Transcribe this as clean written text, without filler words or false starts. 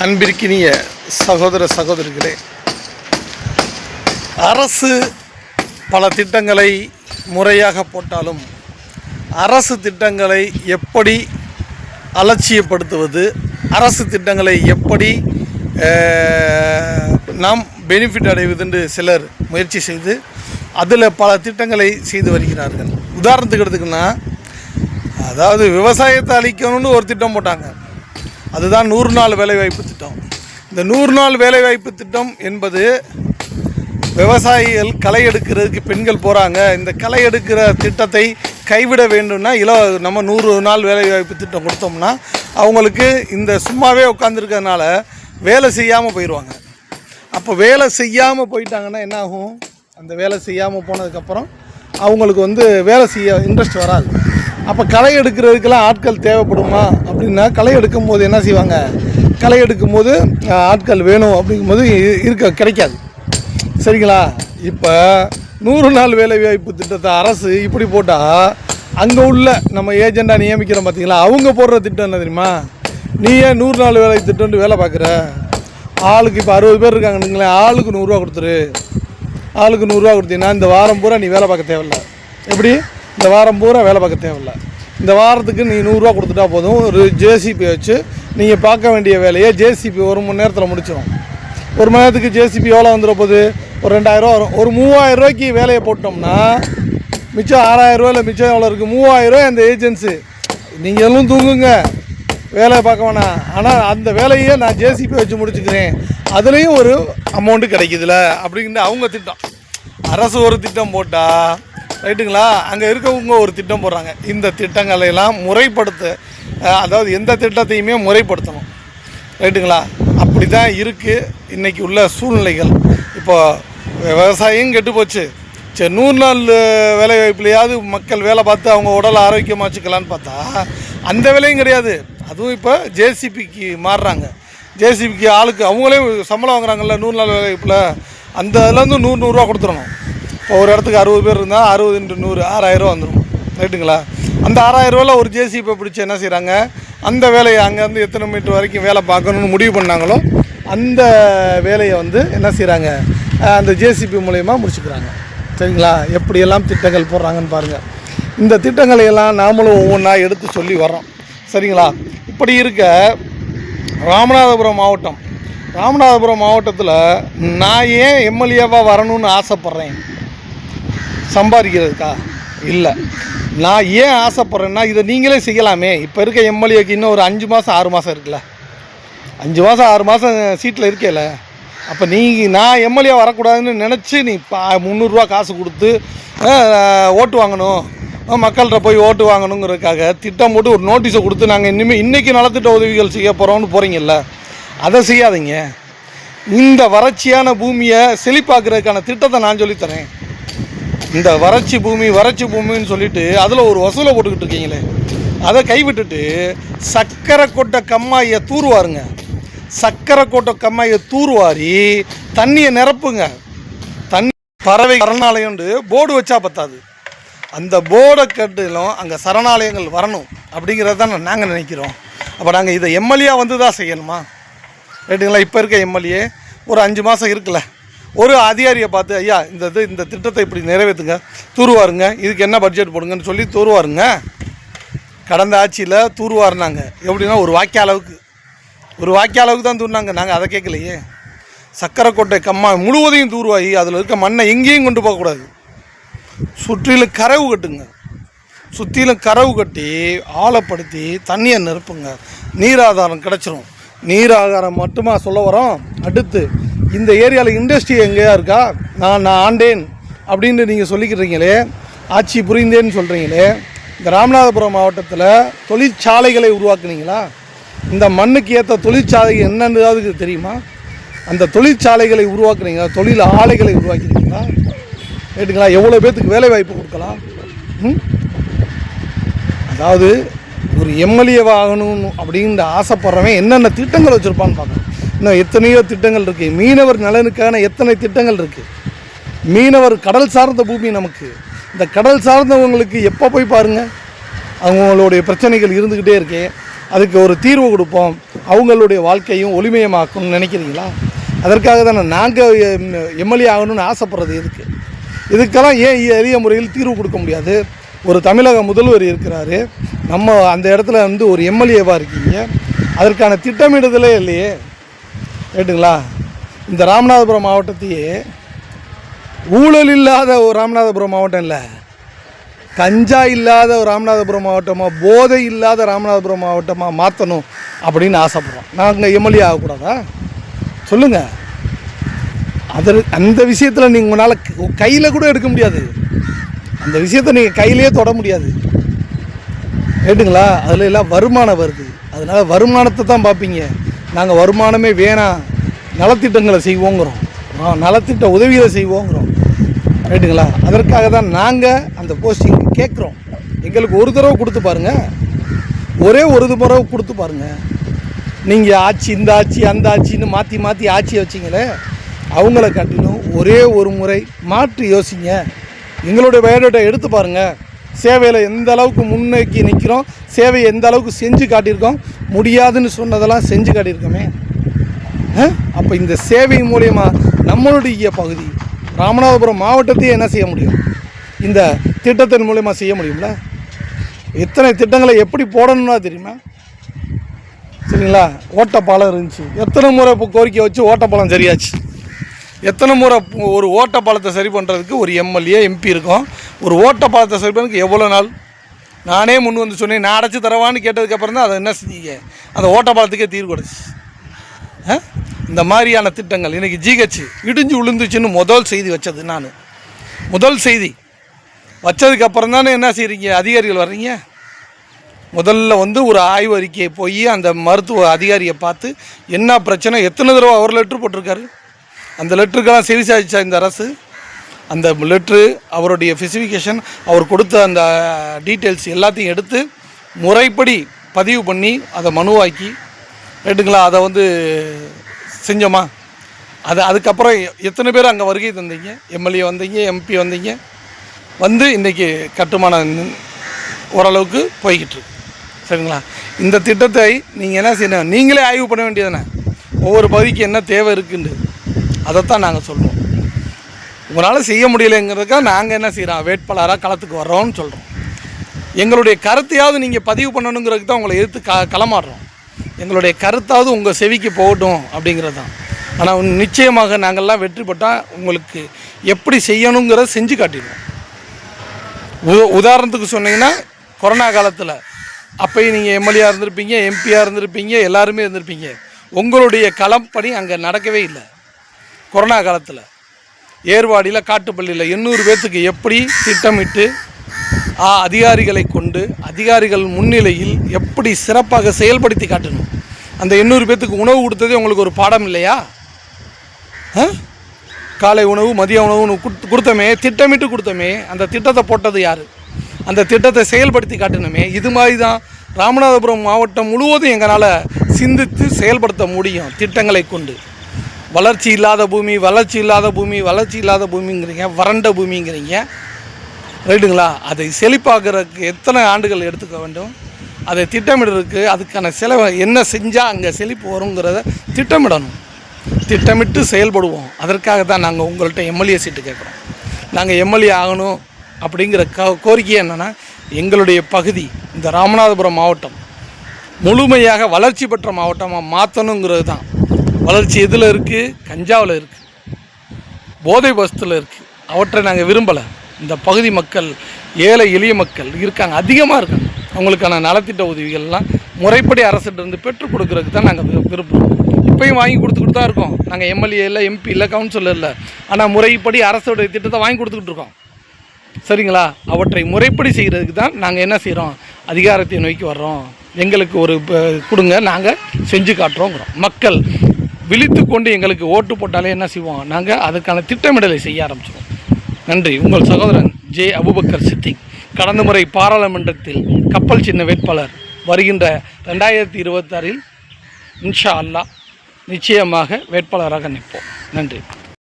அன்பிற்கினிய சகோதர சகோதரிகளே, அரசு பல திட்டங்களை முறையாக போட்டாலும் அரசு திட்டங்களை எப்படி அலட்சியப்படுத்துவது, அரசு திட்டங்களை எப்படி நாம் பெனிஃபிட் அடைவது என்று சிலர் முயற்சி செய்து அதில் பல திட்டங்களை செய்து வருகிறார்கள். உதாரணத்துக்கு எடுத்துக்கினா, அதாவது விவசாயத்தை அழிக்கணும்னு ஒரு திட்டம் போட்டாங்க. அதுதான் 100 நாள் வேலைவாய்ப்பு திட்டம். இந்த 100 நாள் வேலைவாய்ப்பு திட்டம் என்பது விவசாயிகள் களை எடுக்கிறதுக்கு பெண்கள் போகிறாங்க, இந்த களை எடுக்கிற திட்டத்தை கைவிட வேண்டும்னா நம்ம 100 நாள் வேலைவாய்ப்பு திட்டம் கொடுத்தோம்னா அவங்களுக்கு இந்த சும்மாவே உட்காந்துருக்கிறதுனால வேலை செய்யாமல் போயிடுவாங்க. அப்போ வேலை செய்யாமல் போயிட்டாங்கன்னா என்ன ஆகும்? அந்த வேலை செய்யாமல் போனதுக்கப்புறம் அவங்களுக்கு வேலை செய்ய இன்ட்ரெஸ்ட் வராது. அப்போ களை எடுக்கிறதுக்கெல்லாம் ஆட்கள் தேவைப்படுமா அப்படின்னா, களை எடுக்கும் போது என்ன செய்வாங்க? களை எடுக்கும் போது ஆட்கள் வேணும் அப்படிங்கும்போது கிடைக்காது. சரிங்களா? இப்போ 100 நாள் வேலைவாய்ப்பு திட்டத்தை அரசு இப்படி போட்டால் அங்கே உள்ள நம்ம ஏஜெண்டாக நியமிக்கிறோம் பார்த்தீங்களா, அவங்க போடுற திட்டம் என்ன தெரியுமா? நீ ஏன் 100 நாள் வேலை திட்டம்னு வேலை பார்க்குற? ஆளுக்கு இப்போ 60 பேர் இருக்காங்கன்னு, ஆளுக்கு 100 ரூபா கொடுத்துரு. ஆளுக்கு 100 ரூபா கொடுத்தீங்கன்னா இந்த வாரம் பூரா நீ வேலை பார்க்க தேவையில்லை. எப்படி? இந்த வாரம் பூரா வேலை பார்க்க தேவையில்லை. இந்த வாரத்துக்கு நீ 100 ரூபா கொடுத்துட்டா போதும். ஒரு ஜேசிபி வச்சு நீங்கள் பார்க்க வேண்டிய வேலையை ஜேசிபி 1 மணி நேரத்தில் முடிச்சிடும். 1 மணி நேரத்துக்கு ஜேசிபி எவ்வளோ வந்துட போகுது? ஒரு 2000 ரூபா வரும். ஒரு 3000 ரூபாய்க்கு வேலையை போட்டோம்னா மிச்சம் 6000 ரூபாயில் மிச்சம் எவ்வளோ இருக்குது? 3000 ரூபாய் அந்த ஏஜென்சி. நீங்கள் எல்லாம் தூங்குங்க, வேலையை பார்க்க வேணாம், ஆனால் அந்த வேலையை நான் ஜேசிபி வச்சு முடிச்சுக்கிறேன், அதுலேயும் ஒரு அமௌண்ட்டு கிடைக்குதுல்ல அப்படிங்கிற அவங்க திட்டம். அரசு ஒரு திட்டம் போட்டால் ரைட்டுங்களா, அங்கே இருக்கவங்க ஒரு திட்டம் போடுறாங்க. இந்த திட்டங்களையெல்லாம் முறைப்படுத்த, அதாவது எந்த திட்டத்தையுமே முறைப்படுத்தணும். ரைட்டுங்களா? அப்படி தான் இருக்குது இன்றைக்கி உள்ள சூழ்நிலைகள். இப்போ விவசாயம் கெட்டு போச்சு. சரி, 100 நாள் வேலை வாய்ப்புலையாவது மக்கள் வேலை பார்த்து அவங்க உடலை ஆரோக்கியமாக வச்சுக்கலான்னு பார்த்தா அந்த வேலையும் கிடையாது. அதுவும் இப்போ ஜேசிபிக்கு மாறுறாங்க. ஜேசிபிக்கு ஆளுக்கு அவங்களே சம்பளம் வாங்குறாங்கல்ல 100 நாள் வேலை வாய்ப்பில், அந்த இதுலேருந்து 100 ரூபா கொடுத்துடணும். இப்போ ஒரு இடத்துக்கு 60 பேர் இருந்தால் 60 × 100 6000 ரூபா வந்துடும். ரைட்டுங்களா? அந்த 6000 ரூபாயில் ஒரு ஜேசிபி பிடிச்சி என்ன செய்கிறாங்க, அந்த வேலையை அங்கேருந்து எத்தனை மீட்டர் வரைக்கும் வேலை பார்க்கணுன்னு முடிவு பண்ணாங்களோ அந்த வேலையை என்ன செய்கிறாங்க, அந்த ஜேசிபி மூலயமா முடிச்சுக்கிறாங்க. சரிங்களா? எப்படியெல்லாம் திட்டங்கள் போடுறாங்கன்னு பாருங்கள். இந்த திட்டங்களையெல்லாம் நாமளும் ஒவ்வொன்றா எடுத்து சொல்லி வர்றோம். சரிங்களா? இப்படி இருக்க ராமநாதபுரம் மாவட்டத்தில் நான் ஏன் எம்எல்ஏவாக வரணும்னு ஆசைப்பட்றேன்? சம்பாதிக்கிறதுக்கா? இல்லை. நான் ஏன் ஆசைப்பட்றேன்னா, இதை நீங்களே செய்யலாமே. இப்போ இருக்க எம்எல்ஏக்கு இன்னும் ஒரு 5 மாதம் 6 மாதம் இருக்குல்ல, 5 மாதம் 6 மாதம் சீட்டில் இருக்கேல. அப்போ நான் எம்எல்ஏ வரக்கூடாதுன்னு நினச்சி நீ 300 ரூபா காசு கொடுத்து ஓட்டு வாங்கணும், மக்கள்கிட்ட போய் ஓட்டு வாங்கணுங்கிறதுக்காக திட்டம் போட்டு ஒரு நோட்டீஸை கொடுத்து நாங்கள் இன்றைக்கி நலத்திட்ட உதவிகள் செய்ய போகிறோம்னு போகிறீங்கல்ல, அதை செய்யாதீங்க. இந்த வறட்சியான பூமியை செழிப்பாக்குறதுக்கான திட்டத்தை நான் சொல்லித்தரேன். இந்த வறட்சி பூமின்னு சொல்லிட்டு அதில் ஒரு வசூலை போட்டுக்கிட்டு இருக்கீங்களே, அதை கைவிட்டுட்டு சக்கரை கொட்டை கம்மாயை தூர்வாருங்க. சக்கரை கொட்டை கம்மாயை தூர்வாரி தண்ணியை நிரப்புங்க. தண்ணி பறவை சரணாலயம் போர்டு வச்சா பத்தாது, அந்த போர்டை கட்டிலும் அங்கே சரணாலயங்கள் வரணும் அப்படிங்கிறத தான் நாங்கள் நினைக்கிறோம். அப்போ நாங்கள் இதை எம்எல்ஏ தான் செய்யணுமா? ரைட்டுங்களா? இப்போ இருக்க எம்எல்ஏ ஒரு 5 மாதம் இருக்குல்ல, ஒரு அதிகாரியை பார்த்து ஐயா இந்த திட்டத்தை இப்படி நிறைவேற்றுங்க, தூர்வாருங்க, இதுக்கு என்ன பட்ஜெட் போடுங்கன்னு சொல்லி தூர்வாருங்க. கடந்த ஆட்சியில் தூர்வாருனாங்க எப்படின்னா ஒரு வாக்கிய அளவுக்கு தான் தூர்னாங்க. நாங்கள் அதை கேட்கலையே. சக்கரை கொட்டை கம்மா முழுவதையும் தூர்வாகி அதில் இருக்க மண்ணை எங்கேயும் கொண்டு போகக்கூடாது. சுற்றிலும் கரவு கட்டி ஆழப்படுத்தி தண்ணியை நிரப்புங்க. நீராதாரம் கிடச்சிரும். நீராதாரம் மட்டுமா சொல்ல வரோம்? அடுத்து இந்த ஏரியாவில் இண்டஸ்ட்ரி எங்கேயா இருக்கா? நான் ஆண்டேன் அப்படின்னு நீங்கள் சொல்லிக்கிறீங்களே, ஆட்சி புரிந்தேன்னு சொல்கிறீங்களே. இந்த ராமநாதபுரம் மாவட்டத்தில் தொழிற்சாலைகளை உருவாக்குனீங்களா? இந்த மண்ணுக்கு ஏற்ற தொழிற்சாலை என்னன்றது தெரியுமா? அந்த தொழிற்சாலைகளை உருவாக்குனீங்களா? தொழில் ஆலைகளை உருவாக்கினீங்களா? ரைட்டுங்களா? எவ்வளோ பேர்த்துக்கு வேலை வாய்ப்பு கொடுக்கலாம்? அதாவது ஒரு எம்எல்ஏவாகணும் அப்படின்ற ஆசைப்படுறவன் என்னென்ன திட்டங்கள் வச்சுருப்பான்னு பார்க்கணும். இன்னும் எத்தனையோ திட்டங்கள் இருக்குது. மீனவர் நலனுக்கான எத்தனை திட்டங்கள் இருக்குது. மீனவர் கடல் சார்ந்த பூமி நமக்கு. இந்த கடல் சார்ந்தவங்களுக்கு எப்போ போய் பாருங்கள் அவங்களுடைய பிரச்சனைகள் இருந்துக்கிட்டே இருக்கே. அதுக்கு ஒரு தீர்வு கொடுப்போம், அவங்களுடைய வாழ்க்கையும் ஒளிமயமாக்கணும்னு நினைக்கிறீங்களா? அதற்காக தானே நாங்கள் எம்எல்ஏ ஆகணும்னு ஆசைப்படுறது. இதுக்கெல்லாம் ஏன் எளிய முறையில் தீர்வு கொடுக்க முடியாது? ஒரு தமிழக முதல்வர் இருக்கிறாரு, நம்ம அந்த இடத்துல வந்து ஒரு எம்எல்ஏவாக இருக்கீங்க, அதற்கான திட்டமிடுதலே இல்லையே. ரைட்டுங்களா? இந்த ராமநாதபுரம் மாவட்டத்தையே ஊழல் இல்லாத ஒரு ராமநாதபுரம் மாவட்டம் இல்லை, கஞ்சா இல்லாத ஒரு ராமநாதபுரம் மாவட்டமாக, போதை இல்லாத ராமநாதபுரம் மாவட்டமாக மாற்றணும் அப்படின்னு ஆசைப்பட்றோம். நாங்கள் எம்எல்ஏ ஆகக்கூடாதா? சொல்லுங்கள். அந்த விஷயத்தில் நீங்கள் உங்களால் கையில் கூட எடுக்க முடியாது, அந்த விஷயத்தை நீங்கள் கையிலே தொட முடியாது. ரைட்டுங்களா? அதில் எல்லாம் வருமானம் வருது, அதனால் வருமானத்தை தான் பார்ப்பீங்க. நாங்கள் வருமானமே வேணாம், நலத்திட்டங்களை செய்வோங்கிறோம், நலத்திட்ட உதவிகளை செய்வோங்கிறோம். ரைட்டுங்களா? அதற்காக தான் நாங்கள் அந்த போஸ்டிங் கேட்குறோம். எங்களுக்கு ஒரு தடவை கொடுத்து பாருங்கள், ஒரே ஒரு தடவை கொடுத்து பாருங்கள். நீங்கள் ஆட்சி, இந்த ஆட்சி அந்த ஆட்சின்னு மாற்றி மாற்றி ஆட்சியை வச்சிங்களே, அவங்கள காட்டிலும் ஒரே ஒரு முறை மாற்றி யோசிங்க. எங்களுடைய பயோடேட்டா எடுத்து பாருங்கள். சேவையில் எந்த அளவுக்கு முன்னோக்கி நிற்கிறோம், சேவையை எந்த அளவுக்கு செஞ்சு காட்டியிருக்கோம், முடியாதுன்னு சொன்னதெல்லாம் செஞ்சு காட்டியிருக்கோமே. அப்போ இந்த சேவை மூலயமா நம்மளுடைய பகுதி ராமநாதபுரம் மாவட்டத்தையே என்ன செய்ய முடியும்? இந்த திட்டத்தின் மூலயமா செய்ய முடியும்ல. எத்தனை திட்டங்களை எப்படி போடணும்னா தெரியுமா? சரிங்களா? ஓட்டப்பாலம் இருந்துச்சு, எத்தனை முறை இப்போ கோரிக்கை வச்சு ஓட்டப்பாலம் சரியாச்சு. எத்தனை முறை ஒரு ஓட்டப்பாலத்தை சரி பண்ணுறதுக்கு ஒரு எம்எல்ஏ எம்பி இருக்கும், ஒரு ஓட்டப்பாலத்தை சரி பண்ணுறதுக்கு எவ்வளோ நாள்? நானே முன் வந்து சொன்னேன், நான் அடைச்சி தரவான்னு கேட்டதுக்கப்புறம் தான் அதை என்ன செஞ்சீங்க? அந்த ஓட்டப்பாலத்துக்கே தீர்வு கிடச்சி. இந்த மாதிரியான திட்டங்கள் இன்றைக்கி ஜிஹெச் இடிஞ்சு விழுந்துச்சுன்னு முதல் செய்தி வச்சது நான். முதல் செய்தி வச்சதுக்கப்புறம் தானே என்ன செய்கிறீங்க, அதிகாரிகள் வர்றீங்க. முதல்ல வந்து ஒரு ஆய்வு அறிக்கையை போய் அந்த மருத்துவ அதிகாரியை பார்த்து என்ன பிரச்சனை, எத்தனை தடவை அவர் லெட்ரு போட்டிருக்காரு, அந்த லெட்டருக்கெல்லாம் சரி சாதிச்சா இந்த அரசு? அந்த லெட்ரு, அவருடைய ஸ்பெசிஃபிகேஷன், அவர் கொடுத்த அந்த டீட்டெயில்ஸ் எல்லாத்தையும் எடுத்து முறைப்படி பதிவு பண்ணி அதை மனுவாக்கி, ரைட்டுங்களா, அதை வந்து செஞ்சோமா? அதுக்கப்புறம் எத்தனை பேர் அங்கே வருகை தந்தீங்க? எம்எல்ஏ வந்தீங்க, எம்பி வந்தீங்க, வந்து இன்றைக்கி கட்டுமானம் ஓரளவுக்கு போய்கிட்டு இருக்கு. சரிங்களா? இந்த திட்டத்தை நீங்கள் என்ன செய்யணும், நீங்களே ஆய்வு பண்ண வேண்டியதுதானே, ஒவ்வொரு பகுதிக்கு என்ன தேவை இருக்குன்னு. அதைத்தான் நாங்கள் சொல்கிறோம். உங்களால் செய்ய முடியலைங்கிறதுக்காக நாங்கள் என்ன செய்கிறோம், வேட்பாளராக களத்துக்கு வர்றோம்னு சொல்கிறோம். எங்களுடைய கருத்தையாவது நீங்கள் பதிவு பண்ணணுங்கிறதுக்கு தான் உங்களை எதிர்த்து களமாடுறோம். எங்களுடைய கருத்தாவது உங்கள் செவிக்கு போகட்டும் அப்படிங்கிறது தான். ஆனால் நிச்சயமாக நாங்கள்லாம் வெற்றி பெற்றால் உங்களுக்கு எப்படி செய்யணுங்கிறத செஞ்சு காட்டிடுவோம். உதாரணத்துக்கு சொன்னீங்கன்னா, கொரோனா காலத்தில் அப்போயும் நீங்கள் எம்எல்ஏ இருந்திருப்பீங்க, எம்பியாக இருந்திருப்பீங்க, எல்லாருமே இருந்திருப்பீங்க. உங்களுடைய களப்பணி அங்கே நடக்கவே இல்லை. கொரோனா காலத்தில் ஏர்வாடியில் காட்டுப்பள்ளியில் 800 பேர்த்துக்கு எப்படி திட்டமிட்டு அதிகாரிகளை கொண்டு அதிகாரிகள் முன்னிலையில் எப்படி சிறப்பாக செயல்படுத்தி காட்டணும். அந்த 800 பேர்த்துக்கு உணவு கொடுத்ததே உங்களுக்கு ஒரு பாடம் இல்லையா? காலை உணவு, மதிய உணவு கொடுத்தமே, திட்டமிட்டு கொடுத்தமே. அந்த திட்டத்தை போட்டது யார்? அந்த திட்டத்தை செயல்படுத்தி காட்டணுமே. இது மாதிரி தான் ராமநாதபுரம் மாவட்டம் முழுவதும் எங்களால் சிந்தித்து செயல்படுத்த முடியும். திட்டங்களை கொண்டு வளர்ச்சி இல்லாத பூமி, வளர்ச்சி இல்லாத பூமி, வளர்ச்சி இல்லாத பூமிங்கிறீங்க, வறண்ட பூமிங்கிறீங்க. ரைட்டுங்களா? அதை செழிப்பாக்குறதுக்கு எத்தனை ஆண்டுகள் எடுத்துக்க வேண்டும்? அதை திட்டமிடுறதுக்கு அதுக்கான செலவை என்ன செஞ்சால் அங்கே செழிப்பு வருங்கிறத திட்டமிடணும். திட்டமிட்டு செயல்படுவோம். அதற்காக தான் நாங்கள் உங்கள்கிட்ட எம்எல்ஏ சீட்டு கேட்குறோம். நாங்கள் எம்எல்ஏ ஆகணும் அப்படிங்கிற கோரிக்கை என்னென்னா, எங்களுடைய பகுதி இந்த ராமநாதபுரம் மாவட்டம் முழுமையாக வளர்ச்சி பெற்ற மாவட்டமாக மாற்றணுங்கிறது தான். வளர்ச்சி எதில் இருக்குது? கஞ்சாவில் இருக்குது, போதை வஸ்துவில் இருக்குது. அவற்றை நாங்கள் விரும்பலை. இந்த பகுதி மக்கள், ஏழை எளிய மக்கள் இருக்காங்க, அதிகமாக இருக்காங்க. அவங்களுக்கான நலத்திட்ட உதவிகள்லாம் முறைப்படி அரசிட்டிருந்து பெற்றுக் கொடுக்கறதுக்கு தான் நாங்கள் விரும்புகிறோம். இப்போயும் வாங்கி கொடுத்துக்கிட்டு தான் இருக்கோம். நாங்கள் எம்எல்ஏ இல்லை, எம்பி இல்லை, கவுன்சிலர் இல்லை. ஆனால் முறைப்படி அரசுடைய திட்டத்தை வாங்கி கொடுத்துக்கிட்டு இருக்கோம். சரிங்களா? அவற்றை முறைப்படி செய்கிறதுக்கு தான் நாங்கள் என்ன செய்கிறோம், அதிகாரத்தை நோக்கி வர்றோம். எங்களுக்கு ஒரு கொடுங்க, நாங்கள் செஞ்சு காட்டுறோங்கிறோம். மக்கள் விழித்து கொண்டு எங்களுக்கு ஓட்டு போட்டாலே என்ன செய்வோம், நாங்கள் அதுக்கான திட்டமிடலை செய்ய ஆரம்பிச்சிடுவோம். நன்றி. உங்கள் சகோதரன் ஜே அபுபக்கர் சித்திக். கடந்த முறை பாராளுமன்றத்தில் கப்பல் சின்ன வேட்பாளர். வருகின்ற 2026 இன்ஷா அல்லாஹ் நிச்சயமாக வேட்பாளராக நிற்போம். நன்றி.